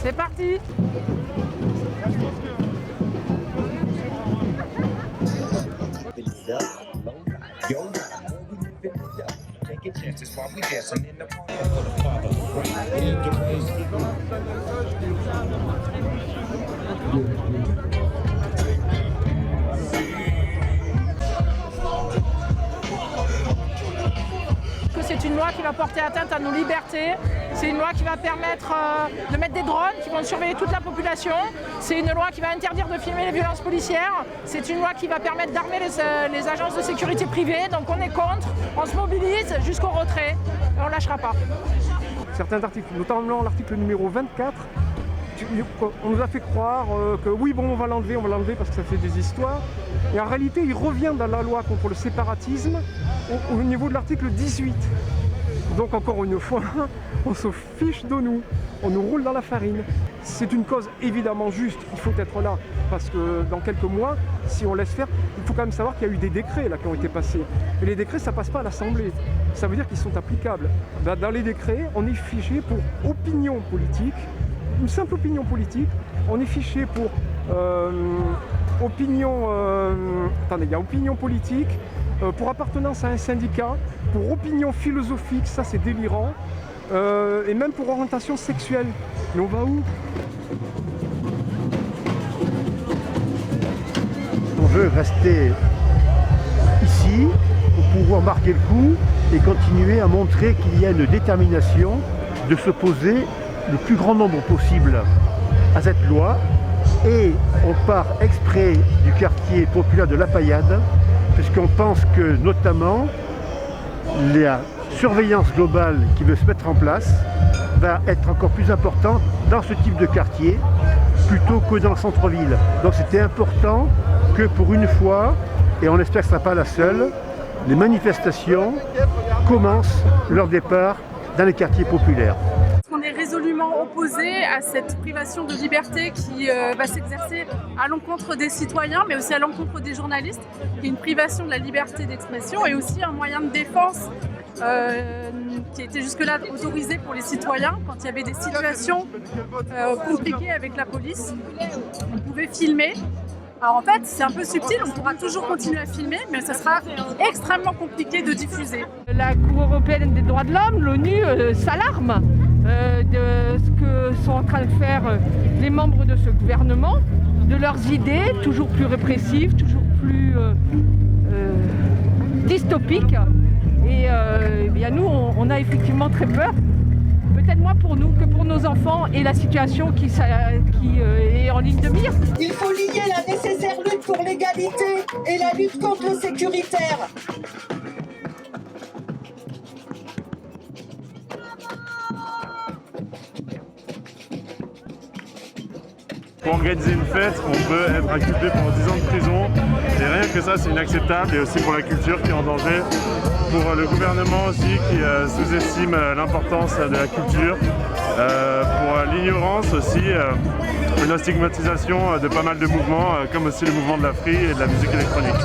C'est parti. C'est une loi qui va porter atteinte à nos libertés. C'est une loi qui va permettre de mettre des drones qui vont surveiller toute la population. C'est une loi qui va interdire de filmer les violences policières. C'est une loi qui va permettre d'armer les agences de sécurité privées. Donc on est contre, on se mobilise jusqu'au retrait et on ne lâchera pas. Certains articles, notamment l'article numéro 24, on nous a fait croire que oui, bon, on va l'enlever parce que ça fait des histoires. Et en réalité, il revient dans la loi contre le séparatisme au niveau de l'article 18. Donc encore une fois, on se fiche de nous, on nous roule dans la farine. C'est une cause évidemment juste, il faut être là, parce que dans quelques mois, si on laisse faire, il faut quand même savoir qu'il y a eu des décrets là, qui ont été passés. Et les décrets, ça ne passe pas à l'Assemblée, ça veut dire qu'ils sont applicables. Dans les décrets, on est fiché pour opinion politique, une simple opinion politique, on est fiché pour opinion politique, pour appartenance à un syndicat, pour opinion philosophique, ça c'est délirant, et même pour orientation sexuelle. Mais on va où? On veut rester ici pour pouvoir marquer le coup et continuer à montrer qu'il y a une détermination de s'opposer le plus grand nombre possible à cette loi. Et on part exprès du quartier populaire de La Paillade, puisqu'on pense que notamment la surveillance globale qui veut se mettre en place va être encore plus importante dans ce type de quartier plutôt que dans le centre-ville. Donc c'était important que pour une fois, et on espère que ce ne sera pas la seule, les manifestations commencent leur départ dans les quartiers populaires. On est résolument opposé à cette privation de liberté qui va s'exercer à l'encontre des citoyens, mais aussi à l'encontre des journalistes, qui est une privation de la liberté d'expression et aussi un moyen de défense qui était jusque-là autorisé pour les citoyens. Quand il y avait des situations compliquées avec la police, on pouvait filmer. Alors en fait, c'est un peu subtil, on pourra toujours continuer à filmer, mais ça sera extrêmement compliqué de diffuser. La Cour européenne des droits de l'homme, l'ONU, s'alarme de ce que sont en train de faire les membres de ce gouvernement, de leurs idées toujours plus répressives, toujours plus dystopiques. Et bien nous, on a effectivement très peur, peut-être moins pour nous que pour nos enfants et la situation qui est en ligne de mire. Il faut lier la nécessaire lutte pour l'égalité et la lutte contre le sécuritaire. Pour organiser une fête, on peut être inculpé pendant 10 ans de prison. Et rien que ça, c'est inacceptable. Et aussi pour la culture qui est en danger. Pour le gouvernement aussi qui sous-estime l'importance de la culture. Pour l'ignorance aussi, la stigmatisation de pas mal de mouvements, comme aussi le mouvement de la free et de la musique électronique.